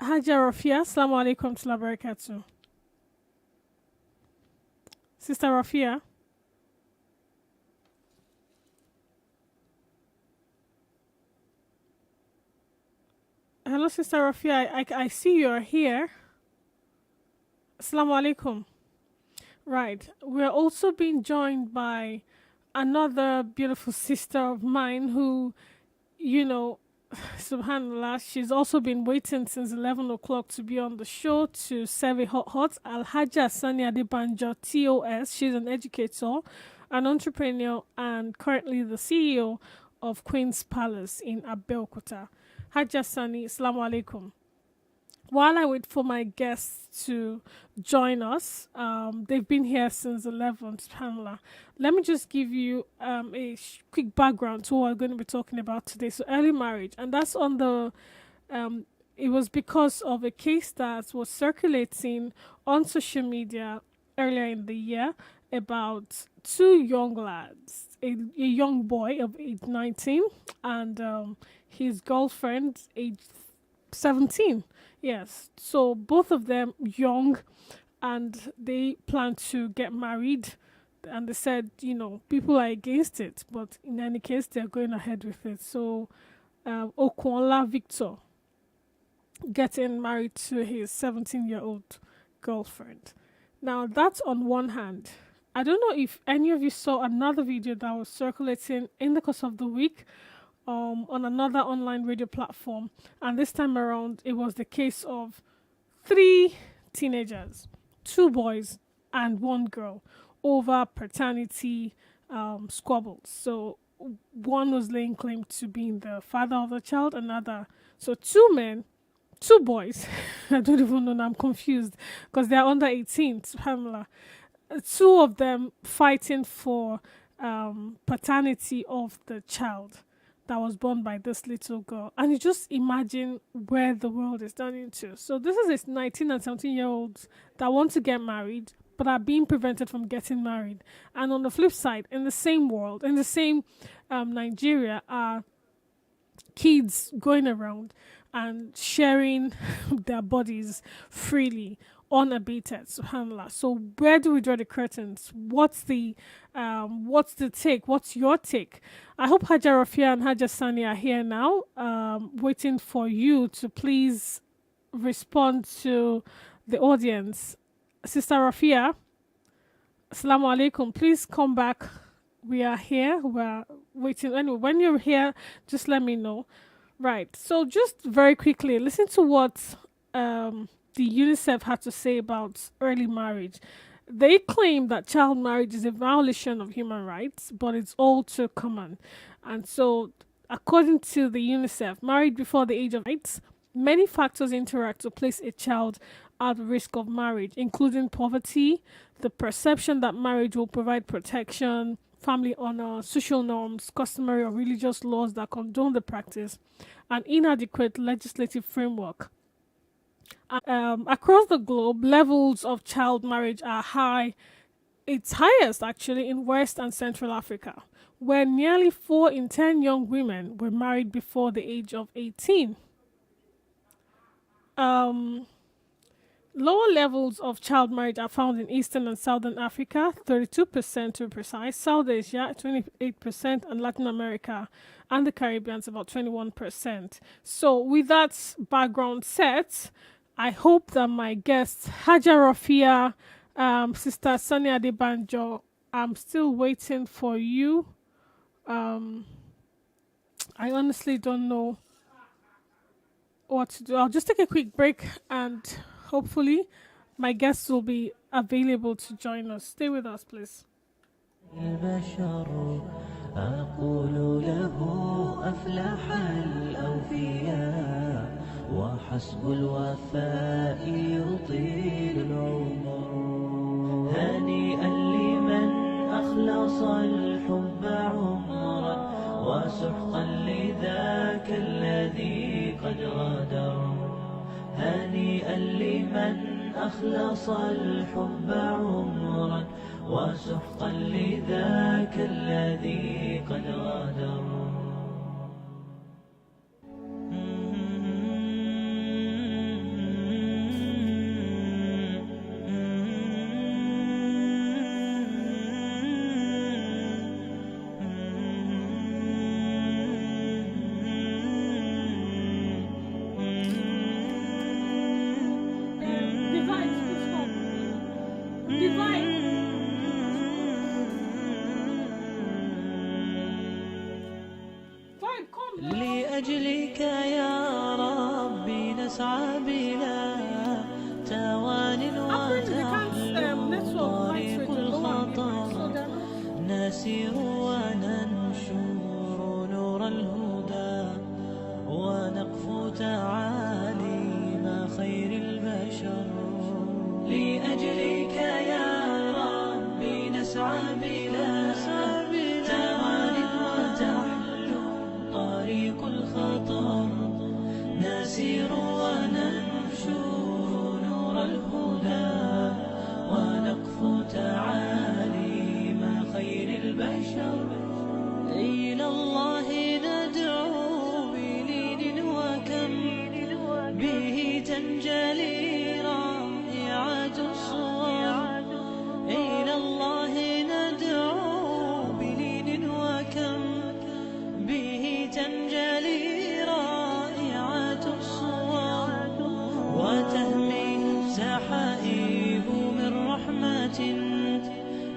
Haja Rafia, Assalamu alaikum to barakatuh. Sister Rafia. Hello, Sister Rafia. I see you're here. Assalamu alaikum. Right. We're also being joined by another beautiful sister of mine who, you know, subhanallah, she's also been waiting since 11 o'clock to be on the show to serve a hot. Al-Hajja Sani Adebanjo, TOS. She's an educator, an entrepreneur, and currently the CEO of Queen's Palace in Abeokuta. Hajja Sani, Assalamu alaikum. While I wait for my guests to join us, they've been here since 11, subhanAllah. Let me just give you a quick background to what we're going to be talking about today. So, early marriage, and that's on the, it was because of a case that was circulating on social media earlier in the year about two young lads, a young boy of age 19 and his girlfriend, age 17. Yes, so both of them young, and they plan to get married. And they said, people are against it, but in any case, they're going ahead with it. So, Okwonla Victor getting married to his 17-year-old girlfriend. Now, that's on one hand. I don't know if any of you saw another video that was circulating in the course of the week on another online radio platform, and this time around it was the case of three teenagers, two boys and one girl, over paternity squabbles. So one was laying claim to being the father of the child, another, so two men, two boys. I don't even know, I'm confused because they're under 18, subhanallah. Two of them fighting for paternity of the child that was born by this little girl. And you just imagine where the world is turning to. So this is 19 and 17-year-olds that want to get married but are being prevented from getting married. And on the flip side, in the same world, in the same Nigeria, are kids going around and sharing their bodies freely, unabated, subhanallah. So where do we draw the curtains? What's the take? What's your take? I hope Hajja Rafia and Hajja Sani are here now, waiting for you to please respond to the audience. Sister Rafia, Assalamu alaikum. Please come back. We are here. We're waiting. Anyway, when you're here, just let me know. Right. So just very quickly, listen to what the UNICEF had to say about early marriage. They claim that child marriage is a violation of human rights, but it's all too common. And so, according to the UNICEF, married before the age of rights, many factors interact to place a child at risk of marriage, including poverty, the perception that marriage will provide protection, family honor, social norms, customary or religious laws that condone the practice, and inadequate legislative framework. Across the globe, levels of child marriage are high. It's highest actually in West and Central Africa, where nearly 4 in 10 young women were married before the age of 18. Lower levels of child marriage are found in Eastern and Southern Africa, 32% to be precise, South Asia, 28%, and Latin America and the Caribbean, about 21%. So with that background set, I hope that my guests, Hajja Rafia, Sister Sani Adebanjo, I'm still waiting for you. I honestly don't know what to do. I'll just take a quick break and hopefully my guests will be available to join us. Stay with us, please. أقول له أفلح الأوفياء وحسب الوفاء يطيل العمر هنيئا لمن أخلص الحب عمرا وسحقا لذاك الذي قد غادر هنيئا لمن أخلص الحب عمرا وسحقا لذاك الذي قد غادر نسعى بلا توان Apparently, they can't وتحلو network lights طريق with the lower midnight, so الخطر they're not. نسير وننشر نور الهدى ونقفو تعاليم خير البشر لأجلك يا ربي نسعى بلا توان وتحلو طريق الخطر نسير وننشر نور الهدى ونقفو تعاليم خير البشر إلى الله ندعو بلين وكم به تنجلي رائعة الصور إلى الله ندعو بلين وكم به تنجلي رائعة الصور وتهمي سحائب من رحمة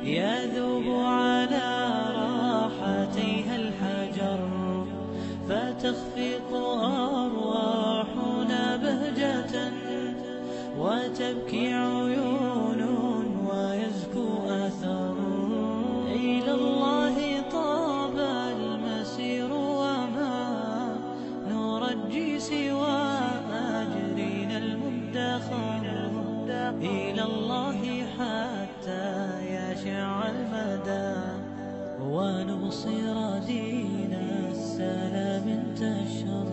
يذوب على راحتيها الحجر فتخفق أرواحنا بهجة وتبكي عيون ويزكو أثر إلى الله طاب المسير وما نرجي سوى أجرنا المدخر إلى الله حتى يشع المدى ونبصر دين السلام انتشر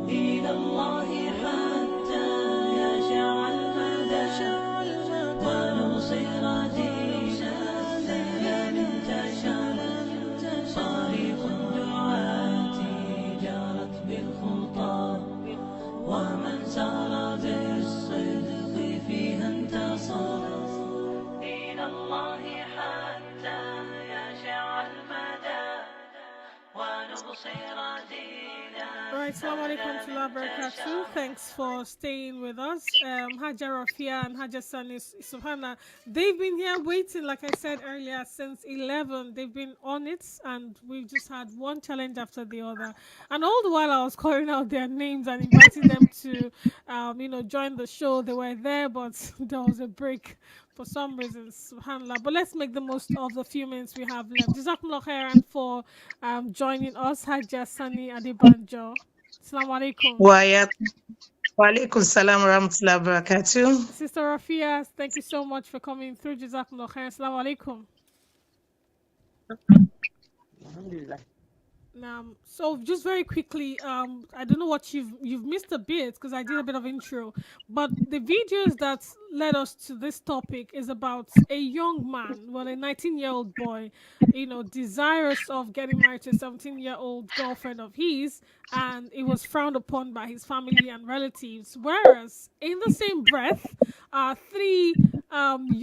إلى الله حتى يشع المدى ونبصر دين السلام انتشر طريق الدعاة جارت بالخطى ومن سار بالصدق فيها انتصر إلى الله حتى يشع المدى ونبصر دينا. All right, Assalamu alaikum wa rahmatullahi wa barakatuh. Thanks for staying with us. Hajar Rafia and Hajar Sani, subhanallah, they've been here waiting, like I said earlier, since 11. They've been on it, and we've just had one challenge after the other. And all the while I was calling out their names and inviting them to, join the show. They were there, but there was a break for some reasons, subhanallah. But let's make the most of the few minutes we have left. Jazakumullah khairan for joining us, Hajar Sani Adebanjo. Assalamu alaikum. Wa alaikum salam wa rahmatullahi wa barakatuh. Sister Rafia, thank you so much for coming through. Jazakumullah khairan. Assalamu alaikum. Alhamdulillah. So just very quickly, I don't know what you've missed a bit because I did a bit of intro, but the videos that led us to this topic is about a young man, well, a 19-year-old boy, desirous of getting married to a 17-year-old girlfriend of his, and it was frowned upon by his family and relatives. Whereas in the same breath, three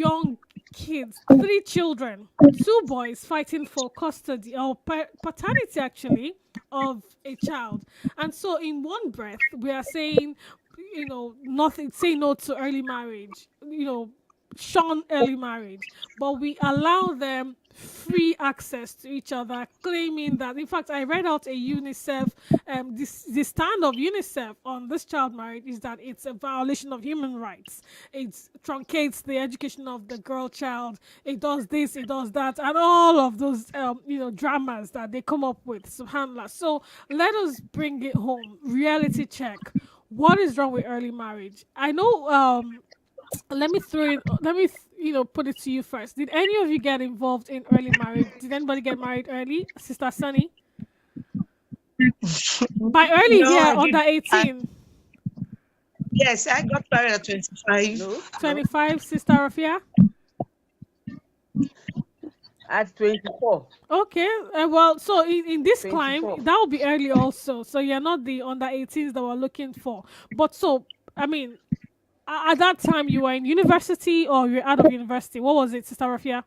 young kids, three children, two boys fighting for custody or paternity actually of a child. And so in one breath we are saying, nothing, say no to early marriage, shun early marriage, but we allow them free access to each other, claiming that, in fact, I read out a UNICEF, the stand of UNICEF on this child marriage is that it's a violation of human rights. It truncates the education of the girl child. It does this, it does that, and all of those, dramas that they come up with, subhanAllah. So let us bring it home. Reality check. What is wrong with early marriage? I know, let me put it to you first. Did any of you get involved in early marriage? Did anybody get married early? Sister Sunny? By early No, here, I under didn't. 18. Yes, I got married at 25. No. 25, Sister Rafia? At 24. Okay. Well, so in this 24. climb, that will be early also. So you're not the under 18s that we're looking for. But so, I mean, at that time, you were in university or you're out of university? What was it, Sister Rafia?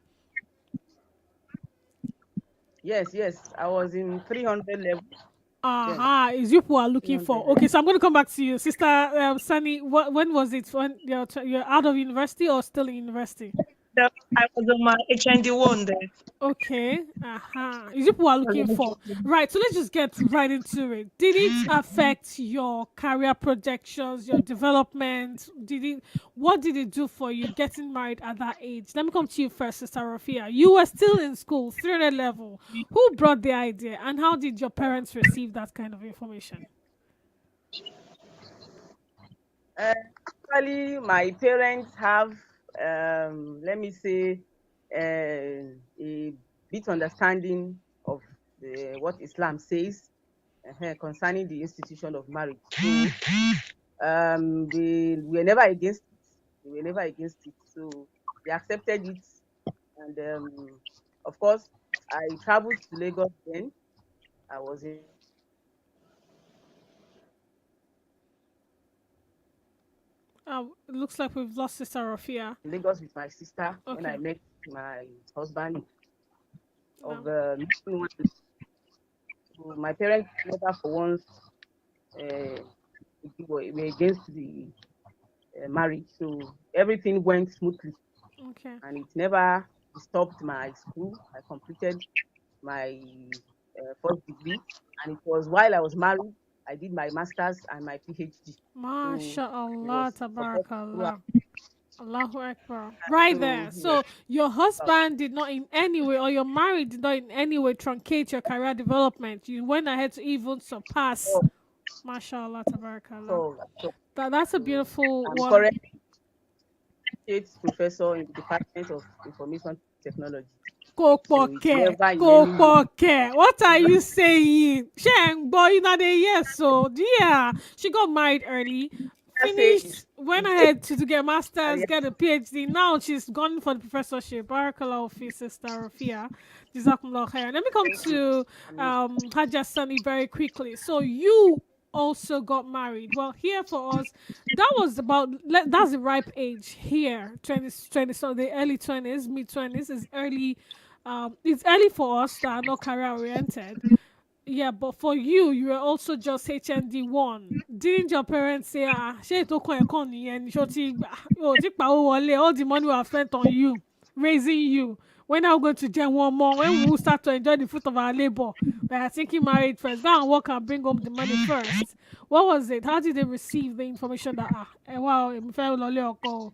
Yes. I was in 300 level. Aha, is you who are looking for. 300. Okay, so I'm going to come back to you. Sister Sunny, when was it? When you're out of university or still in university? I was on my HND1 there. Okay. Is it what we're I was looking on for? HND. Right. So let's just get right into it. Did it affect your career projections, your development? What did it do for you getting married at that age? Let me come to you first, Sister Rafia. You were still in school, 300 level. Who brought the idea and how did your parents receive that kind of information? Uh, Actually, my parents have, let me say, a bit understanding of what Islam says concerning the institution of marriage. So they were never against it. They were never against it. So they accepted it. And of course, I traveled to Lagos then. I was in It looks like we've lost Sister Rafia. Lagos with my sister when Okay. I met my husband of Um, 91. So my parents never for once uh, were against the marriage. So everything went smoothly okay. and it never disturbed my school. I completed my first degree, and it was while I was married, I did my master's and my PhD. So it MashaAllah, was supported throughout. tabarakallah. Allahu Akbar. Right So there. he was So your husband did not in any way, or your marriage did not in any way truncate your career development. You went ahead to even surpass. so, MashaAllah, tabarakallah. so That's a beautiful I'm one. currently associate professor in the Department of Information Technology. So it's Kopoke, never in any way. Kopoke. What are you saying? Sheng, boy, you know the yes, so yeah. She got married early, I say finished, went ahead to get masters, career get a PhD. Now she's gone for the professorship. Barakallah fi Sister Rafia. Jazakumullah khair. Let me come thank you. to I mean, Hajjah Sani very quickly. So you also got married. Well, here for us, that was about that's the ripe age here. 20, so the early 20s, mid 20s is early. It's early for us that are not career oriented. Yeah, but for you, you were also just HND1. Didn't your parents say, ṣé ètò kan ẹ̀kọ́ nìyẹn ni ṣó ti pawó wọlé, all the money we have spent on you, raising you. When are we going to get one more? When we will start to enjoy the fruit of our labor? We are thinking married first. Go and work and bring home the money first. What was it? How did they receive the information that, wow, èmi fẹ́ lọlé ọkọ o?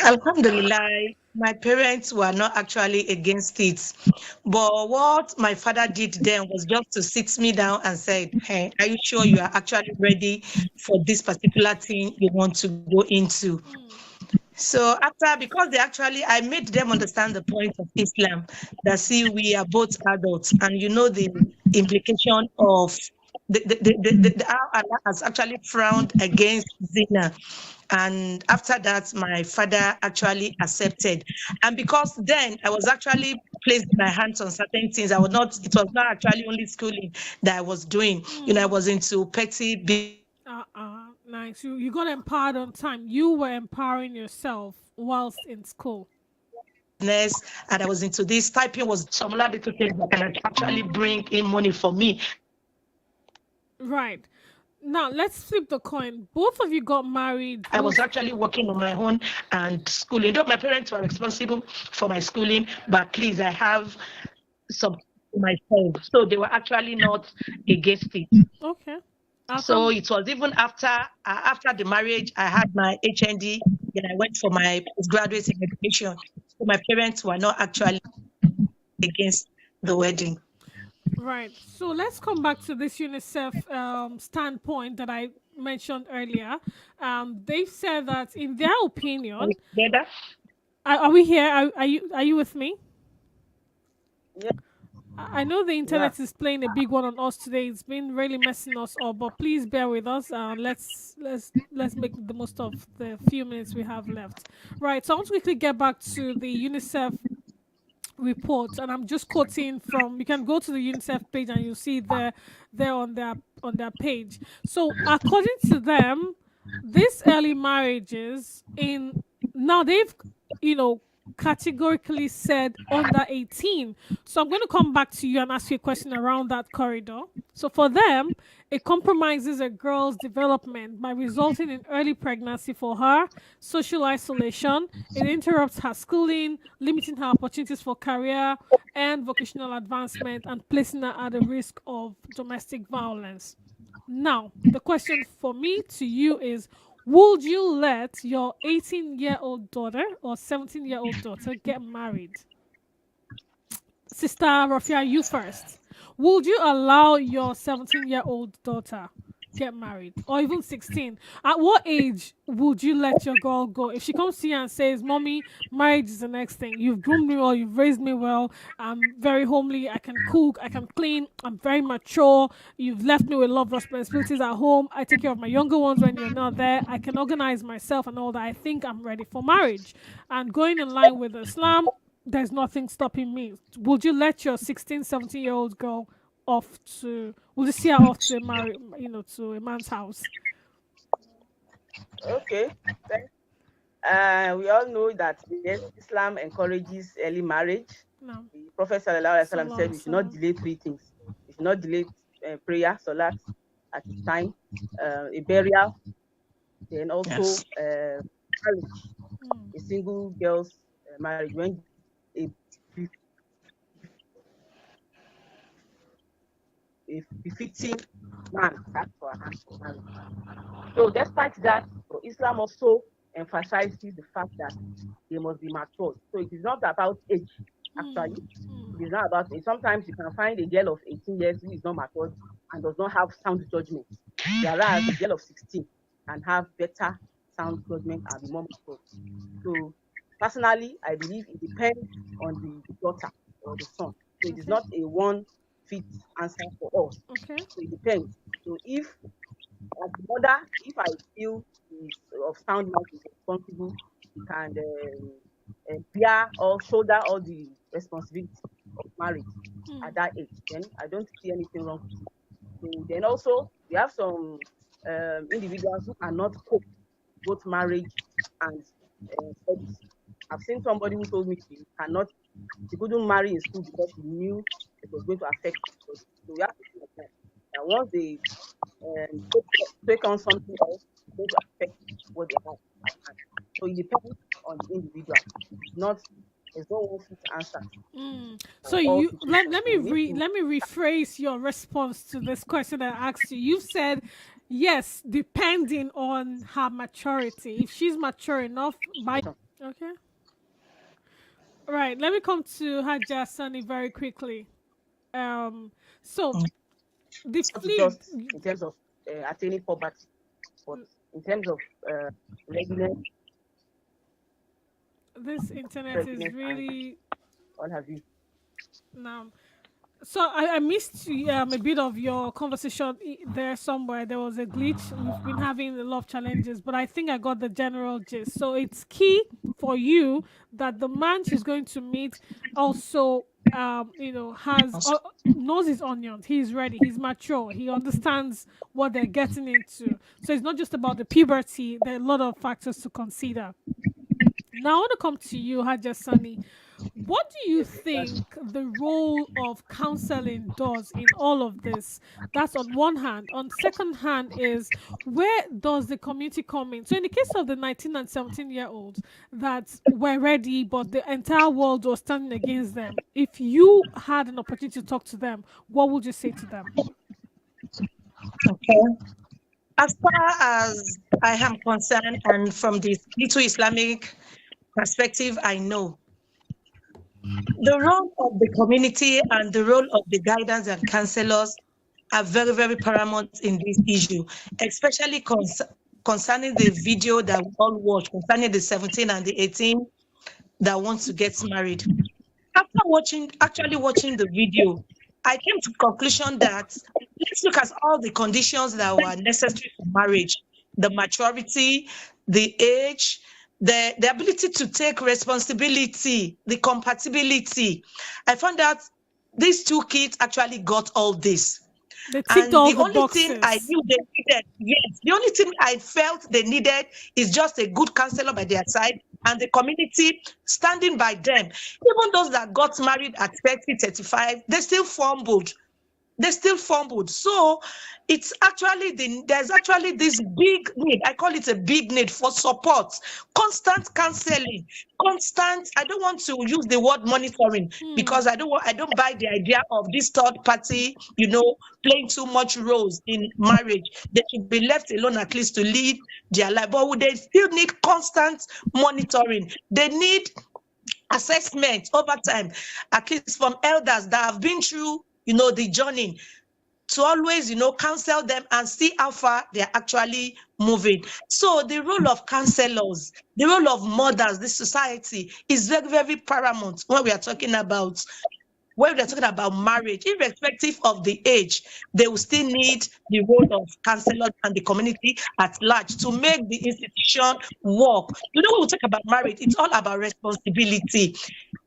Alhamdulillah, my parents were not actually against it. But what my father did then was just to sit me down and said, "Hey, are you sure you are actually ready for this particular thing you want to go into?" So after, because they actually, I made them understand the point of Islam, that see, we are both adults, and you know the implication of how Allah has actually frowned against zina. And after that, my father actually accepted. And because then I was actually placed my hands on certain things, it was not actually only schooling that I was doing. I was into petty Nice. You got empowered on time. You were empowering yourself whilst in school. business, and I was into this. Typing was some other little things that can actually bring in money for me. Right. Now let's flip the coin. Both of you got married. I was actually working on my own and schooling. Though my parents were responsible for my schooling, but please, I have some myself. So they were actually not against it. Okay. I'll So come. it was even after the marriage, I had my HND, then I went for my postgraduate in education. So my parents were not actually against the wedding. Right. So let's come back to this UNICEF standpoint that I mentioned earlier. They've said that in their Are opinion, we together? are we here? Are you with me? yeah, I know the yeah. internet is playing a big one on us today. It's been really messing us up, but please bear with us. Let's make the most of the few minutes we have left. Right. So I want to quickly get back to the UNICEF report, and I'm just quoting from. You can go to the UNICEF page and you'll see there on their page. So according to them, these early marriages in now they've you know categorically said under 18. So I'm going to come back to you and ask you a question around that corridor. So for them, it compromises a girl's development by resulting in early pregnancy for her, social isolation, it interrupts her schooling, limiting her opportunities for career and vocational advancement, and placing her at the risk of domestic violence. Now, the question for me to you is, would you let your 18-year-old daughter or 17-year-old daughter get married? Sister Rafia, you first. Would you allow your 17-year-old daughter get married, or even 16? At what age would you let your girl go? If she comes to you and says, "Mommy, marriage is the next thing. You've groomed me well, you've raised me well. I'm very homely. I can cook, I can clean. I'm very mature. You've left me with a lot of responsibilities at home. I take care of my younger ones when you're not there. I can organize myself and all that. I think I'm ready for marriage." And going in line with Islam, there's nothing stopping me. Would you let your 16, 17-year-old girl off to, would you see her off to a to a man's house? Okay. We all know that yes, Islam encourages early marriage. No. The Prophet Sallallahu Alaihi Wasallam Sallallahu said we should not alaihi delay three things. We should not delay prayer, salat at its time, a burial, then also Yes. marriage, wasallam. a single girl's marriage when a, a befitting man asks for her hand for marriage. So despite that, Islam also emphasizes the fact that they must be matured. So it is not about age, actually. It is not about age. Sometimes you can find a girl of 18 years who is not matured and does not have sound judgment. Whereas a girl of 16 can have better sound judgment and be more matured. So personally, I believe it depends on the daughter or the son. So it is not a one fit answer for us. Okay. So it depends. So if as a mother, if I feel is of sound mind is responsible, you can bear or shoulder all the responsibility of marriage at that age, then I don't see anything wrong with it. So then also we have some individuals who cannot cope both marriage and studies. I've seen somebody who told me she couldn't marry in school because she knew it was going to affect her studies. So we have to think like that. And once they take on something else, it's going to affect what they have at hand. So it depends on the individual. There's no one fit answer. So All you let situations. me So we need to let me rephrase your response to this question I asked you. You said yes, depending on her maturity. If she's mature enough by okay. Right. Let me come to Hajja Sani very quickly. So the not flea just in terms of attaining poverty, but in terms of readiness, this internet is readiness, and really what have you. now. So I missed a bit of your conversation there somewhere. There was a glitch. We've been having a lot of challenges, but I think I got the general gist. So it's key for you that the man she's going to meet also, has knows his onions. He's ready. He's mature. He understands what they're getting into. So it's not just about the puberty. There are a lot of factors to consider. Now I want to come to you, Hajja Sani. What do you think the role of counseling does in all of this? That's on one hand. On second hand is, where does the community come in? So in the case of the 19 and 17-year-olds that were ready, but the entire world was standing against them, if you had an opportunity to talk to them, what would you say to them? Okay. As far as I am concerned, and from the little Islamic perspective, I know the role of the community and the role of the guidance and counselors are very, very paramount in this issue, especially concerning the video that we all watch concerning the 17 and the 18 that want to get married. After actually watching the video, I came to conclusion that let's look at all the conditions that were necessary for marriage: the maturity, the age, the ability to take responsibility, the compatibility. I found out these two kids actually got all this. They ticked And all the the only thing I boxes. knew they needed, yes, the only thing I felt they needed is just a good counselor by their side and the community standing by them. Even those that got married at 30, 35, they still fumbled. they still fumbled. So it's actually there's actually this big need. I call it a big need for support, constant counseling, constant. I don't want to use the word monitoring because I don't buy the idea of this third party, playing too much roles in marriage. They should be left alone at least to lead their life. But they still need constant monitoring. They need assessment over time, at least from elders that have been through, the journey, to always, counsel them and see how far they're actually moving. So the role of counselors, the role of mothers, the society is very, very paramount when we are talking about marriage, irrespective of the age. They will still need the role of counselors and the community at large to make the institution work. When we talk about marriage, it's all about responsibility.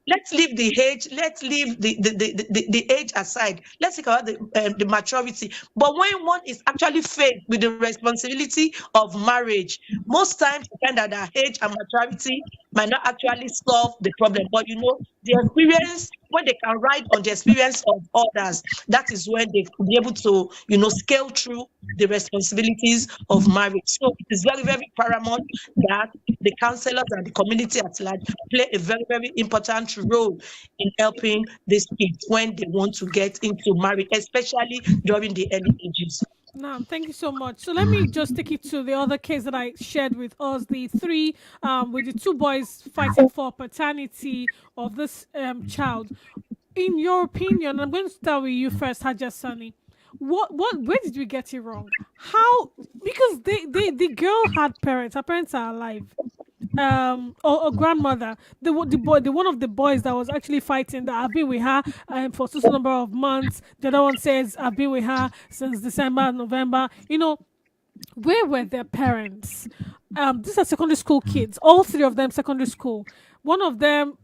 Let's leave the age, let's leave the age aside. Let's think about the maturity. But when one is actually faced with the responsibility of marriage, most times you find that their age and maturity might not actually solve the problem. But the experience, when they can ride on the experience of others, that is when they could be able to, scale through the responsibilities of marriage. So it is very, very paramount that the counselors and the community at large play a very, very important role in helping these kids when they want to get into marriage, especially during the early ages. No, thank you so much. So let me just take you to the other case that I shared with us, the three, with the two boys fighting for paternity of this child. In your opinion, I'm going to start with you first, Haja Sani. Where did we get it wrong? How? Because the girl had parents. Her parents are alive. Or grandmother, the boy, the one of the boys that was actually fighting, that I've been with her for such a number of months. The other one says I've been with her since December, November. Where were their parents? These are secondary school kids, all three of them secondary school. One of them,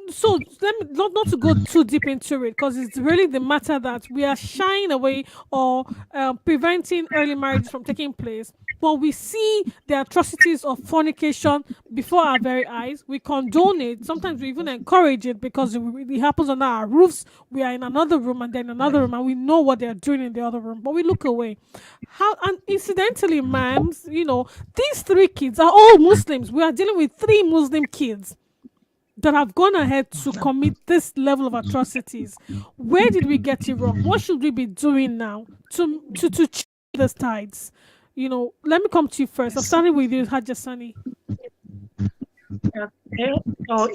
so let me not to go too deep into it, because it's really the matter that we are shying away or preventing early marriage from taking place. But we see the atrocities of fornication before our very eyes. We condone it. Sometimes we even encourage it because it happens on our roofs. We are in another room and then another room, and we know what they are doing in the other room, but we look away. And incidentally, ma'ams, these three kids are all Muslims. We are dealing with three Muslim kids that have gone ahead to commit this level of atrocities. Where did we get it wrong? What should we be doing now to change the tides? Let me come to you first. I'm starting with you, Hajasani. Okay. So,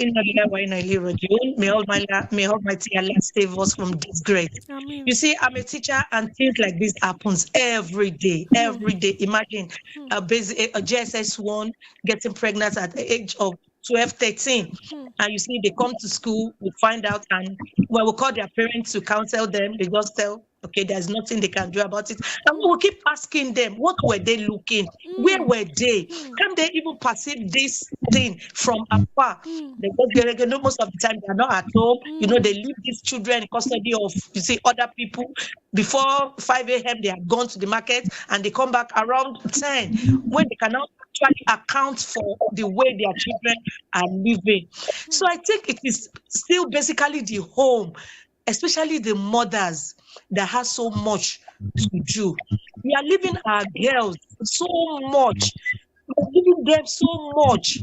may Almighty Allah save us from disgrace. Amen. You see, I'm a teacher, and things like this happens every day. Every day. Imagine a JSS1 getting pregnant at the age of 12, 13. And you see, they come to school, we find out, and when we call their parents to counsel them, they just tell, okay, there's nothing they can do about it. And we will keep asking them, what were they looking? Where were they? Can they even perceive this thing from afar? Most of the time they're not at home. They leave these children in custody of, other people. Before 5 a.m., they are gone to the market, and they come back around 10, when they cannot actually account for the way their children are living. So I think it is still basically the home, especially the mothers, that has so much to do. We are leaving our girls so much. We're giving them so much.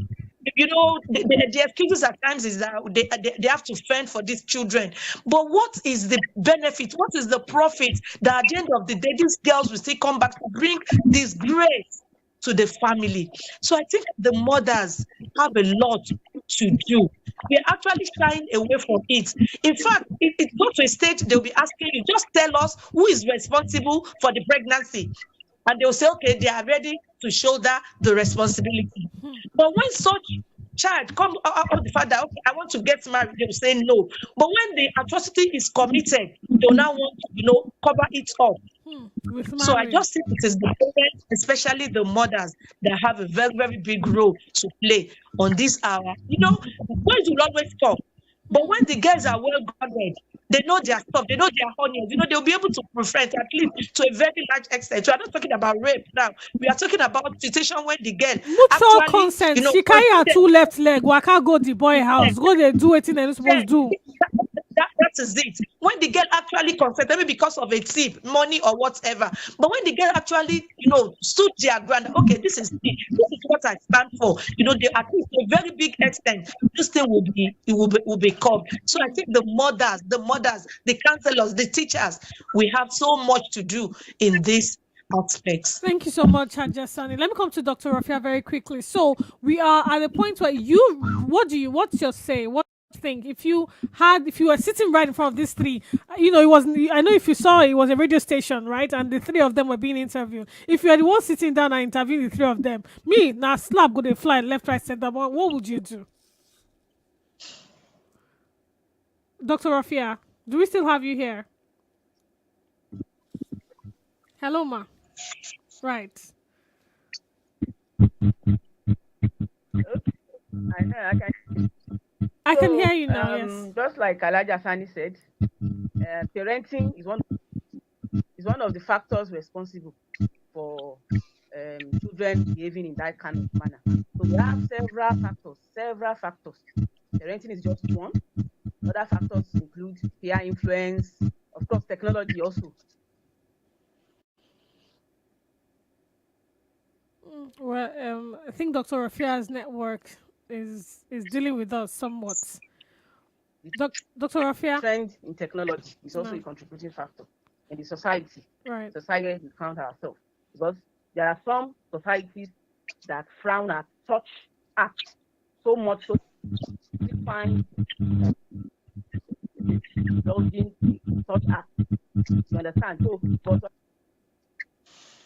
The excuses at times is that they have to fend for these children. But what is the benefit? What is the profit that at the end of the day, these girls will still come back to bring disgrace to the family? So I think the mothers have a lot to do. We're actually shying away from it. In fact, it goes to a stage they'll be asking you, just tell us who is responsible for the pregnancy. And they'll say, okay, they are ready to shoulder the responsibility. But when such child comes out of the fact that, okay, I want to get married, they'll say no. But when the atrocity is committed, they'll now want to, cover it up. So I just think it is the parents, especially the mothers, that have a very, very big role to play on this hour. Boys will always talk, but when the girls are well guarded, they know their stuff, they know their onions, they'll be able to prevent, at least to a very large extent. We are not talking about rape now. We are talking about situation when the girl mutual consent. She carry her two left leg, waka go the boy house, go they do it, and supposed to do. That's is it. When the girl actually confessed, maybe because of a tip, money or whatever, but when the girl actually, stood their ground, okay, this is what I stand for. They at least to a very big extent, this thing will be called. So I think the mothers, the counselors, the teachers, we have so much to do in these aspects. Thank you so much, Hajasani. Let me come to Dr. Rafia very quickly. So we are at the point where what's your say? What do you think? If you were sitting right in front of these three, it wasn't, I know if you saw it was a radio station, right? And the three of them were being interviewed. If you are the one sitting down and interviewing the three of them, me, now slap, go they fly left, right, center, what would you do? Dr. Rafia, do we still have you here? Hello, ma. Right. I know, I can hear you now, yes. Just like Alaja Sani said, parenting is one of the factors responsible for children behaving in that kind of manner. So we have several factors. Parenting is just one. Other factors include peer influence, of course, technology also. Well, I think Dr. Rafia's network is dealing with us somewhat. Dr. Rafia? Trend in technology is also a contributing factor in the society. Right. Society we found ourselves. Because there are some societies that frown at such acts so much so we find indulging in such acts. You understand? So, but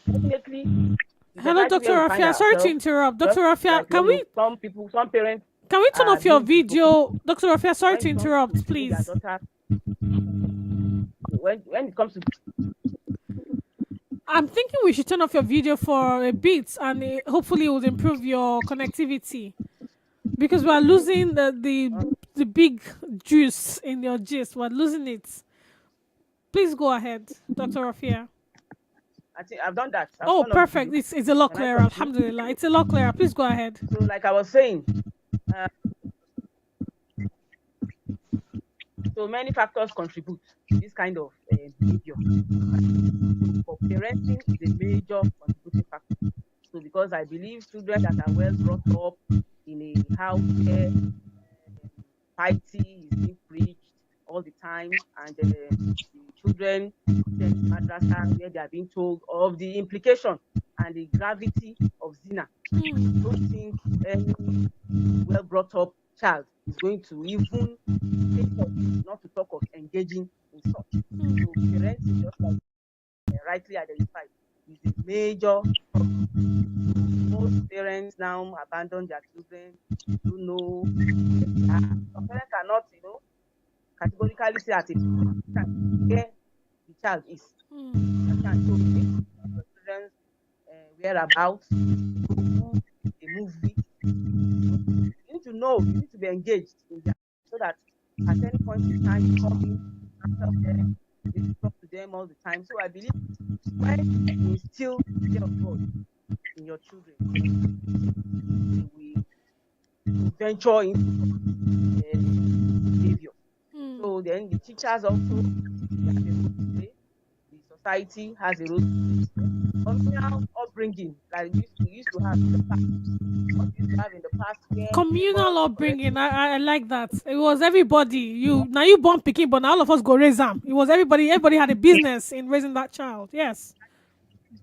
definitely. Hello, Dr. Rafia. Sorry to interrupt. Dr. Rafia, some parents. Can we turn off your video? Dr. Rafia, sorry to interrupt, please. When it comes to, I'm thinking we should turn off your video for a bit, and hopefully it will improve your connectivity, because we are losing the big juice in your gist. We're losing it. Please go ahead, Dr. Rafia. I think I've done that. Perfect. It's a lot clearer. Alhamdulillah. It's a lot clearer. Please go ahead. So, like I was saying, so many factors contribute to this kind of behavior. For parenting is a major contributing factor. So, because I believe children that are well brought up in a house where piety is being preached all the time, and the children attend madrasa where they are being told of the implication and the gravity of zina. I don't think any well brought up child is going to even think of, not to talk of engaging in such. So parents, just like rightly identified, is a major problem. Most parents now abandon their children, don't know. Some parents cannot, categorically say at a time where the child is. And so the children's whereabouts, who they move with. You need to know, you need to be engaged in that, so that at any point in time you come in, after them, you talk to them all the time. So I believe when you instill the fear of God in your children, we venture into behavior. So then the teachers also have a role to play. The society has a role to play. Communal upbringing, like we used to have in the past. What we used to have in the past. Communal upbringing, I like that. It was everybody. You born picking, but now all of us go raise them. It was everybody. Everybody had a business in raising that child. Yes.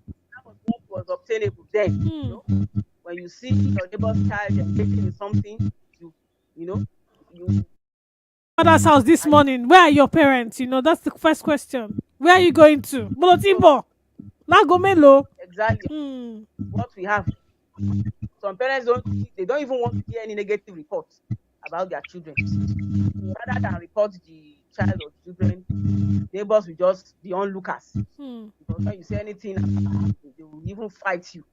That was what was obtainable then. When you see your neighbor's child engaging in something, you father's house this morning. Where are your parents? That's the first question. Where are you going to? Bolotimbo. Lagomelo. Exactly. What we have. Some parents don't even want to hear any negative reports about their children. Rather than report the child or children, neighbors will just be onlookers. Because when you say anything, they will even fight you,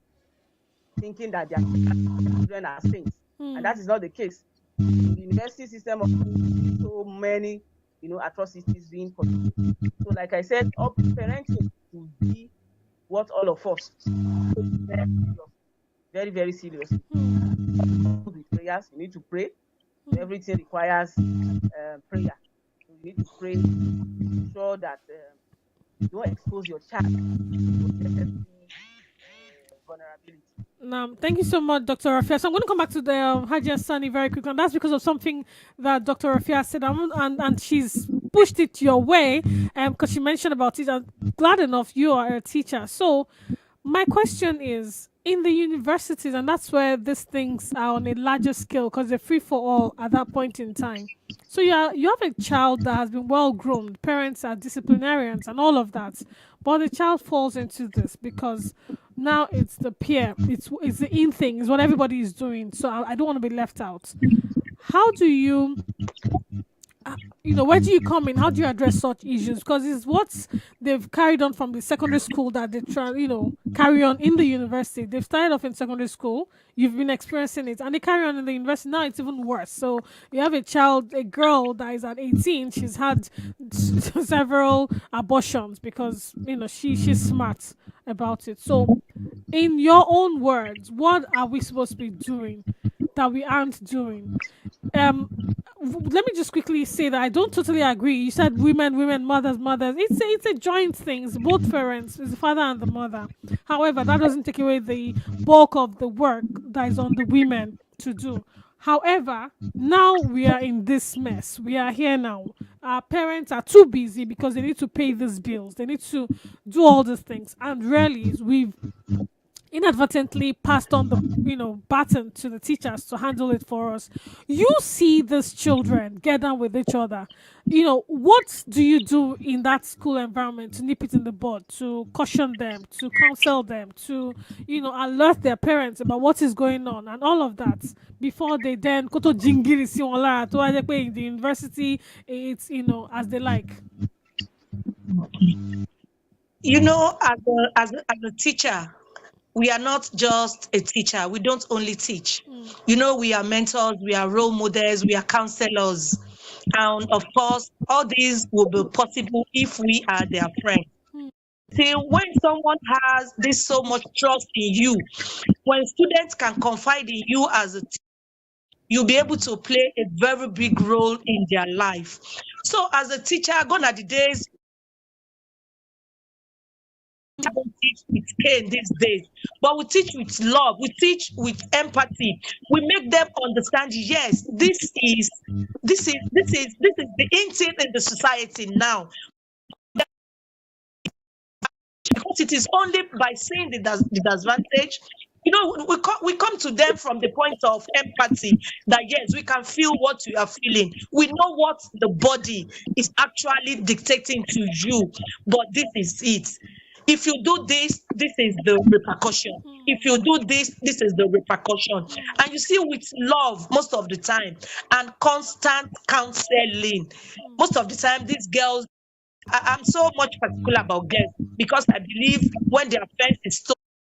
thinking that their children are saints. And that is not the case. In the university system of so many, atrocities being committed. So, like I said, parenting will be what all of us very, very serious. With prayers, you need to pray. Everything requires prayer. So you need to pray to ensure that you don't expose your child to unnecessary vulnerability. Thank you so much, Dr. Rafia. So I'm going to come back to the Hajiya Sani very quickly, and that's because of something that Dr. Rafia said, and she's pushed it your way, because she mentioned about it. And glad enough, you are a teacher. So my question is, in the universities, and that's where these things are on a larger scale because they're free for all at that point in time. So you have a child that has been well groomed, parents are disciplinarians and all of that, but the child falls into this because now it's the peer, it's the in thing, it's what everybody is doing. So I don't want to be left out. How do you where do you come in? How do you address such issues? Because it's what they've carried on from the secondary school that they try, carry on in the university. They've started off in secondary school. You've been experiencing it, and they carry on in the university. Now it's even worse. So you have a girl that is at 18. She's had several abortions because she's smart about it. So, in your own words, what are we supposed to be doing that we aren't doing? Let me just quickly say that I don't totally agree. You said women, mothers. It's a joint thing. It's both parents, it's the father and the mother. However, that doesn't take away the bulk of the work that is on the women to do. However, now we are in this mess. We are here now. Our parents are too busy because they need to pay these bills. They need to do all these things. And really, we've inadvertently passed on the baton to the teachers to handle it for us. You see these children get down with each other. What do you do in that school environment to nip it in the bud, to caution them, to counsel them, to alert their parents about what is going on and all of that before they then go to jingiri si won lara to wá jẹ́ pé in the university it's as they like. As a teacher, we are not just a teacher. We don't only teach. We are mentors, we are role models, we are counselors. And of course, all these will be possible if we are their friends. See, when someone has this so much trust in you, when students can confide in you as a teacher, you'll be able to play a very big role in their life. So as a teacher, gone are the days don't teach with pain these days, but we teach with love, we teach with empathy, we make them understand, yes, this is the in thing in the society now, because it is only by seeing the disadvantage. We come to them from the point of empathy, that yes, we can feel what you are feeling, we know what the body is actually dictating to you, but this is it. If you do this, this is the repercussion. If you do this, this is the repercussion. And you see, with love, most of the time, and constant counseling, most of the time, these girls, I'm so much particular about girls because I believe when their fence is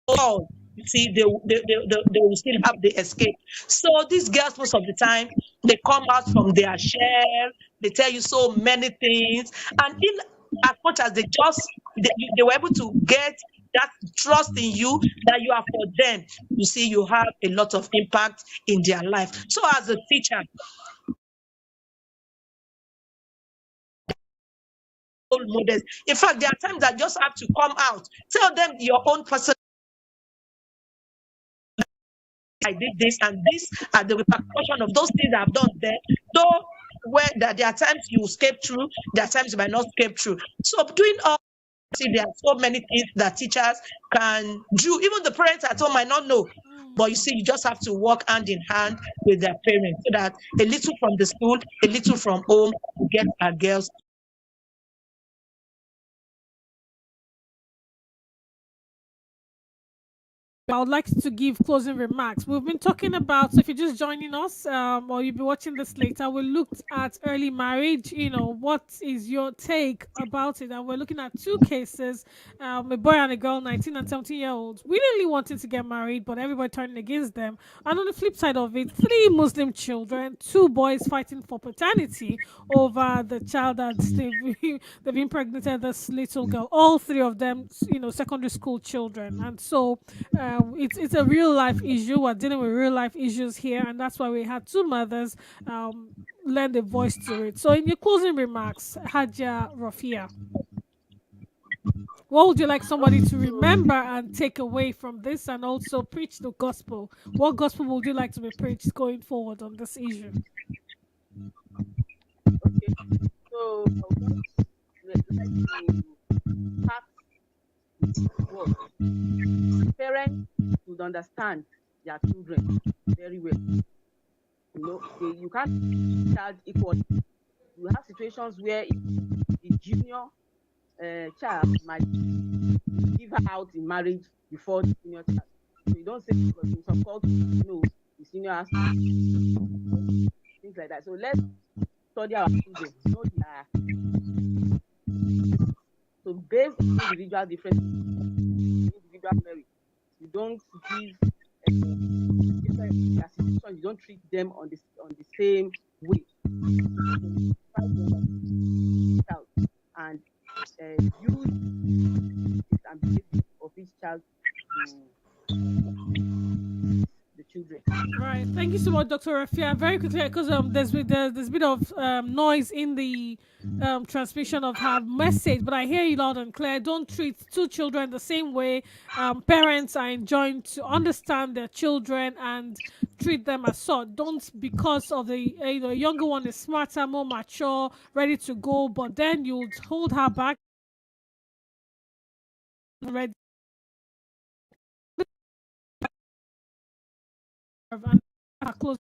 tall, you see, they will still have the escape. So these girls, most of the time, they come out from their shell, they tell you so many things, and in as much as they were able to get that trust in you, that you are for them, you see, you have a lot of impact in their life. So as a teacher, role models. In fact, there are times that just have to come out, tell them your own person. I did this, and these are the repercussion of those things I've done there. Though where there are times you escape through, there are times you might not escape through. So doing all, see, there are so many things that teachers can do. Even the parents at home might not know. But you see, you just have to work hand in hand with their parents so that a little from the school, a little from home, we get our girls. I would like to give closing remarks. We've been talking about, so if you're just joining us, or you'll be watching this later, we looked at early marriage. What is your take about it? And we're looking at two cases, a boy and a girl, 19 and 17-year-olds, really wanting to get married, but everybody turning against them. And on the flip side of it, 3 Muslim children, 2 boys fighting for paternity over the child that they've impregnated this little girl. All 3 of them, secondary school children. And so it's a real life issue. We're dealing with real life issues here, and that's why we had two mothers lend a voice to it. So, in your closing remarks, Haja Rafia, what would you like somebody Okay, to so remember and take away from this, and also preach the gospel? What gospel would you like to be preached going forward on this issue? okay, so I would just like to start with what parents should understand their children very well. You can't child equally. You have situations where the junior child might give her out in marriage before the senior child. So you don't say because in some cultures, the senior has to things like that. So let's study our children, know their so based on individual differences, individual merit, you don't give different their situation, you don't treat them on the same way. And use and behavior of each child to the children. Right. Thank you so much, Dr. Rafia. Very quickly, because there's a bit of noise in the transmission of her message, but I hear you loud and clear. Don't treat two children the same way. Parents are enjoined to understand their children and treat them as such. Don't because of the younger one is smarter, more mature, ready to go, but then you hold her back. Ready. And her close.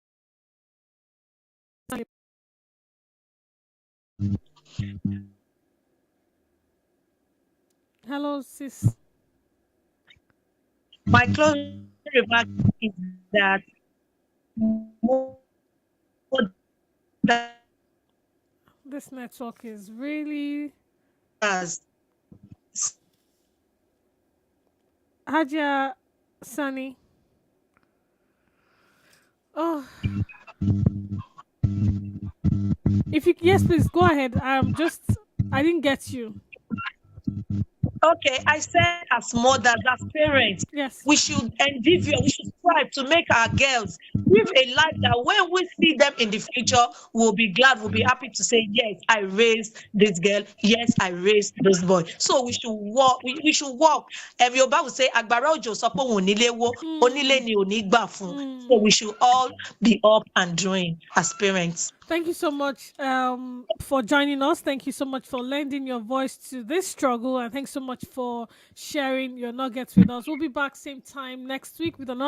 Hello, sis. My closing remark is that more This network is really mothers, Haja Sunny. Oh, if you yes, please go ahead. I didn't get you. okay, I said as mothers, as parents, Yes. we should endeavor, we should strive to make our girls live a life that when we see them in the future, we'll be glad, we'll be happy to say, yes, I raised this girl, yes, I raised this boy. So we should walk, we should walk. Every Yoruba will say, Agbára òjò sọ pé òun ò nílé wó, onílé Mm, ni ò ní gbà fún. So mm. we should all be up and doing as parents. Thank you so much for joining us. Thank you so much for lending your voice to this struggle, and thanks so much for sharing your nuggets with us. We'll be back same time next week with another.